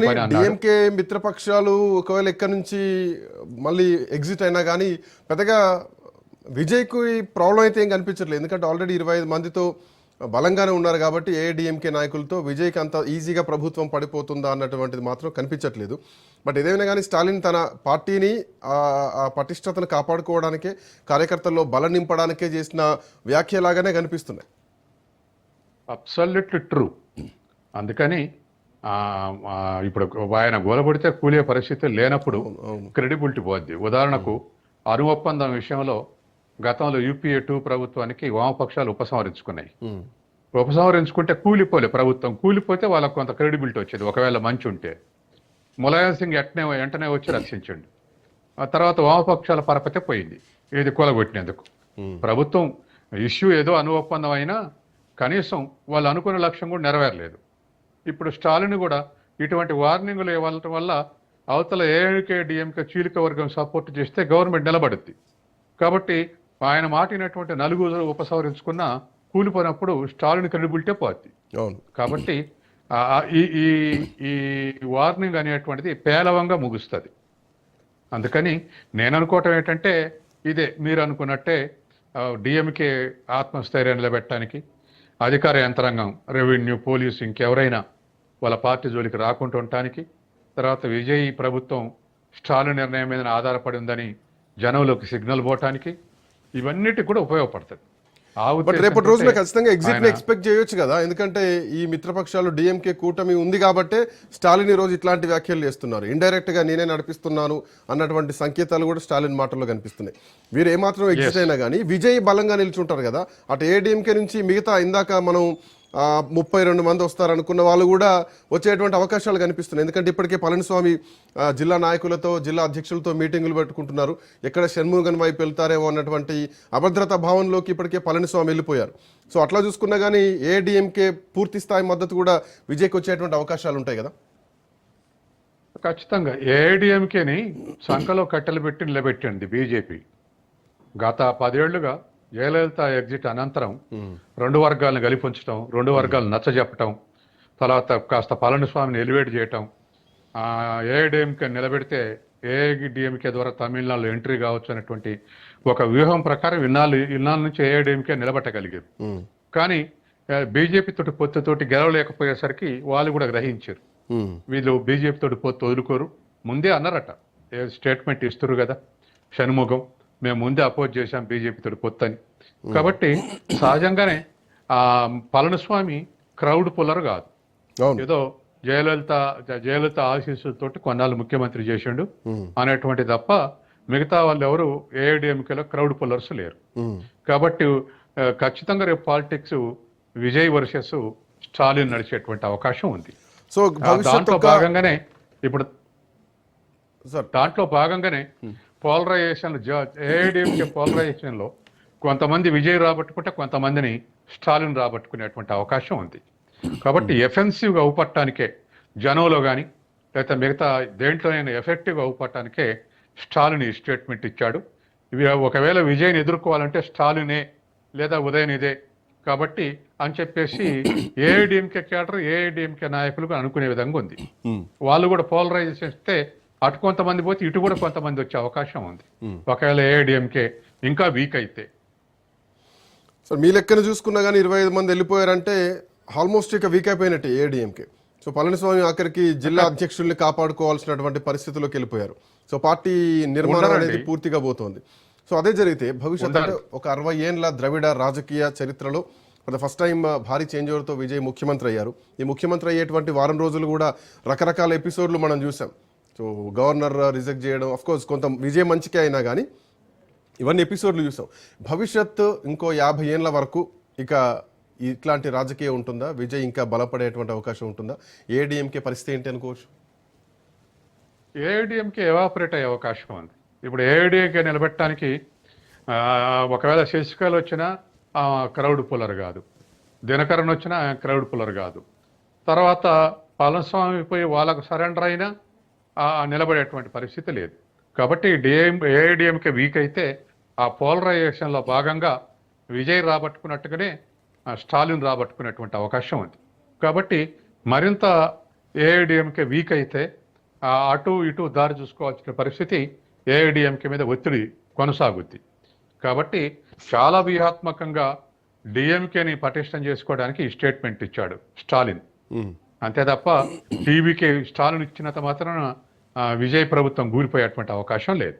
కానీ డిఎంకే మిత్రపక్షాలు ఒకవేళ ఎక్కడి నుంచి మళ్ళీ ఎగ్జిట్ అయినా కానీ పెద్దగా విజయ్కు ప్రాబ్లం అయితే ఏం కనిపించట్లేదు. ఎందుకంటే ఆల్రెడీ 25 మందితో బలంగానే ఉన్నారు కాబట్టి ఏఐడిఎంకే నాయకులతో విజయ్కి అంత ఈజీగా ప్రభుత్వం పడిపోతుందా అన్నటువంటిది మాత్రం కనిపించట్లేదు. బట్ ఏదైనా కానీ స్టాలిన్ తన పార్టీని ఆ పటిష్టతను కాపాడుకోవడానికే, కార్యకర్తల్లో బలం నింపడానికే చేసిన వ్యాఖ్యలాగానే కనిపిస్తున్నాయి. Absolutely true. అందుకని ఇప్పుడు ఆయన గోలబడితే కూలే పరిస్థితి లేనప్పుడు క్రెడిబిలిటీ పోద్ది. ఉదాహరణకు అణు ఒప్పందం విషయంలో గతంలో యూపీఏ 2 ప్రభుత్వానికి వామపక్షాలు ఉపసంహరించుకున్నాయి. ఉపసంహరించుకుంటే కూలిపోలే ప్రభుత్వం, కూలిపోతే వాళ్ళకు కొంత క్రెడిబిలిటీ వచ్చేది ఒకవేళ మంచి ఉంటే. ములాయం సింగ్ వెంటనే వచ్చి రక్షించండి. ఆ తర్వాత వామపక్షాల పరపతే పోయింది, ఏది కూలగొట్టినందుకు. ప్రభుత్వం ఇష్యూ ఏదో అణు ఒప్పందం అయినా కనీసం వాళ్ళు అనుకున్న లక్ష్యం కూడా నెరవేరలేదు. ఇప్పుడు స్టాలిన్ కూడా ఇటువంటి వార్నింగ్లు ఇవ్వడం వల్ల అవతల ఏఐకే డిఎంకే చీలిక వర్గం సపోర్ట్ చేస్తే గవర్నమెంట్ నిలబడుద్ది. కాబట్టి ఆయన మాటినటువంటి నలుగురు ఉపసంహరించుకున్న కూలిపోయినప్పుడు స్టాలిన్ క్రెడిబిలిటీ పోద్ది. కాబట్టి ఈ వార్నింగ్ అనేటువంటిది పేలవంగా ముగుస్తుంది. అందుకని నేను అనుకోవటం ఏంటంటే ఇదే మీరు అనుకున్నట్టే డిఎంకే ఆత్మస్థైర్యం నిలబెట్టడానికి అధికార యంత్రాంగం, రెవెన్యూ, పోలీసు ఇంకెవరైనా వాళ్ళ పార్టీ జోలికి రాకుండా ఉండటానికి, తర్వాత విజయ్ ప్రభుత్వం స్టాలిన్ నిర్ణయం మీద ఆధారపడి ఉందని జనంలోకి సిగ్నల్ పోవటానికి, ఇవన్నిటికి కూడా ఉపయోగపడుతుంది. రేపటి రోజున ఖచ్చితంగా ఎగ్జిట్ ఎక్స్పెక్ట్ చేయొచ్చు కదా. ఎందుకంటే ఈ మిత్రపక్షాలు డిఎంకే కూటమి ఉంది కాబట్టి స్టాలిన్ ఈ రోజు ఇట్లాంటి వ్యాఖ్యలు చేస్తున్నారు. ఇండైరెక్ట్ గా నేనే నడిపిస్తున్నాను అన్నటువంటి సంకేతాలు కూడా స్టాలిన్ మాటల్లో కనిపిస్తున్నాయి. వీరు ఏమాత్రం ఎగ్జిట్ అయినా కానీ విజయ్ బలంగా నిల్చుంటారు కదా. అటు ఏడీఎంకే నుంచి మిగతా ఇందాక మనం 32 మంది వస్తారనుకున్న వాళ్ళు కూడా వచ్చేటువంటి అవకాశాలు కనిపిస్తున్నాయి. ఎందుకంటే ఇప్పటికే పళనిస్వామి జిల్లా నాయకులతో, జిల్లా అధ్యక్షులతో మీటింగులు పెట్టుకుంటున్నారు. ఎక్కడ షణ్ముగన్ వైపు వెళ్తారేమో అన్నటువంటి అభద్రతా భావంలోకి ఇప్పటికే పళనిస్వామి వెళ్ళిపోయారు. సో అట్లా చూసుకున్నా కానీ ఏడీఎంకే పూర్తి స్థాయి మద్దతు కూడా విజయ్కి వచ్చేటువంటి అవకాశాలు ఉంటాయి కదా. ఖచ్చితంగా ఏఐడిఎంకేని సంఖలో కట్టెలు పెట్టి నిలబెట్టింది బీజేపీ. గత 10 ఏళ్లుగా జయలలిత ఎగ్జిట్ అనంతరం 2 వర్గాలను గలిపుంచడం, 2 వర్గాలను నచ్చజెప్పటం, తర్వాత కాస్త పళనిస్వామిని ఎలివేట్ చేయటం, ఏఐడిఎంకే నిలబెడితే ఏఐడిఎంకే ద్వారా తమిళనాడులో ఎంట్రీ కావచ్చు అనేటువంటి ఒక వ్యూహం ప్రకారం ఇన్నాళ్ళ నుంచి ఏఐడిఎంకే నిలబెట్టగలిగారు. కానీ బీజేపీ తోటి పొత్తుతోటి గెలవలేకపోయేసరికి వాళ్ళు కూడా గ్రహించారు వీళ్ళు బీజేపీ తోటి పొత్తు వదులుకోరు. ముందే అన్నారట, స్టేట్మెంట్ ఇస్తారు కదా షణ్ముగం, మేము ముందే అపోజ్ చేశాం బీజేపీ తోటి పొత్తు అని. కాబట్టి సహజంగానే పళనిస్వామి క్రౌడ్ పుల్లర్ కాదు. ఏదో జయలలిత ఆశీస్సులతోటి కొన్నాళ్ళు ముఖ్యమంత్రి చేసిండు అనేటువంటి తప్ప మిగతా వాళ్ళు ఎవరు ఏఐడిఎంకేలో క్రౌడ్ పుల్లర్స్ లేరు. కాబట్టి ఖచ్చితంగా రేపు పాలిటిక్స్ విజయ్ వర్సెస్ స్టాలిన్ నడిచేటువంటి అవకాశం ఉంది. సో దాంట్లో భాగంగానే పోలరైజేషన్, ఏఐడిఎంకే పోలరైజేషన్ లో కొంతమంది విజయ్ రాబట్టుకుంటే కొంతమందిని స్టాలిన్ రాబట్టుకునేటువంటి అవకాశం ఉంది. కాబట్టి ఎఫెన్సివ్గా అవుపట్టడానికే జనంలో కానీ లేకపోతే మిగతా దేంట్లోనైనా ఎఫెక్టివ్గా అవుపట్టడానికే స్టాలిన్ ఈ స్టేట్మెంట్ ఇచ్చాడు. ఒకవేళ విజయ్ని ఎదుర్కోవాలంటే స్టాలినే లేదా ఉదయనిదే కాబట్టి అని చెప్పేసి ఏఐడిఎంకే కేడర్, ఏఐడిఎంకే నాయకులు అనుకునే విధంగా ఉంది. వాళ్ళు కూడా పోలరైజేషన్ ఇస్తే అటు కొంతమంది పోతే ఇటు కూడా కొంతమంది వచ్చే అవకాశం ఉంది ఒకవేళ ఏఐడిఎంకే ఇంకా వీక్ అయితే. సార్ మీ లెక్కన చూసుకున్నా కానీ 25 మంది వెళ్ళిపోయారంటే ఆల్మోస్ట్ ఇక వీక్ అయిపోయినట్టే ఏఐడిఎంకే. సో పళనిస్వామి ఆఖరికి జిల్లా అధ్యక్షుల్ని కాపాడుకోవాల్సినటువంటి పరిస్థితిలోకి వెళ్ళిపోయారు. సో పార్టీ నిర్మాణం అనేది పూర్తిగా పోతోంది. సో అదే జరిగితే భవిష్యత్ అంటే ఒక 60 ఏళ్ల ద్రవిడ రాజకీయ చరిత్రలో ఫస్ట్ టైం భారీ చేంజ్ ఓవర్తో విజయ్ ముఖ్యమంత్రి అయ్యారు. ఈ ముఖ్యమంత్రి అయ్యేటువంటి వారం రోజులు కూడా రకరకాల ఎపిసోడ్లు మనం చూసాం. సో గవర్నర్ రిజెక్ట్ చేయడం, అఫ్కోర్స్ కొంత విజయ్ మంచికే అయినా కానీ ఇవన్నీ ఎపిసోడ్లు చూసాం. భవిష్యత్తు ఇంకో 50 ఏళ్ళ వరకు ఇక ఇట్లాంటి రాజకీయం ఉంటుందా? విజయ్ ఇంకా బలపడేటువంటి అవకాశం ఉంటుందా? ఏఐడిఎంకే పరిస్థితి ఏంటి అనుకోవచ్చు? ఏఐడిఎంకే ఎవాపరేట్ అయ్యే అవకాశం ఉంది. ఇప్పుడు ఏఐడిఎంకే నిలబెట్టడానికి ఒకవేళ శశికళ వచ్చినా క్రౌడ్ పుల్లర్ కాదు, దినకరన్ వచ్చినా క్రౌడ్ పుల్లర్ కాదు, తర్వాత పళనిస్వామి పోయి వాళ్ళకు సరెండర్ అయినా నిలబడేటువంటి పరిస్థితి లేదు. కాబట్టి ఏఐడిఎంకే వీక్ అయితే ఆ పోలరైజేషన్లో భాగంగా విజయ్ రాబట్టుకున్నట్టుగానే స్టాలిన్ రాబట్టుకునేటువంటి అవకాశం ఉంది. కాబట్టి మరింత ఏఐడిఎంకే వీక్ అయితే అటు ఇటు దారి చూసుకోవాల్సిన పరిస్థితి ఏఐడిఎంకే మీద ఒత్తిడి కొనసాగుద్ది. కాబట్టి చాలా వ్యూహాత్మకంగా డిఎంకేని పటిష్టం చేసుకోవడానికి ఈ స్టేట్మెంట్ ఇచ్చాడు స్టాలిన్. అంతే తప్ప టీవీకి స్టాలిన్ ఇచ్చినంత మాత్రాన విజయ్ ప్రభుత్వం కూలిపోయేటువంటి అవకాశం లేదు.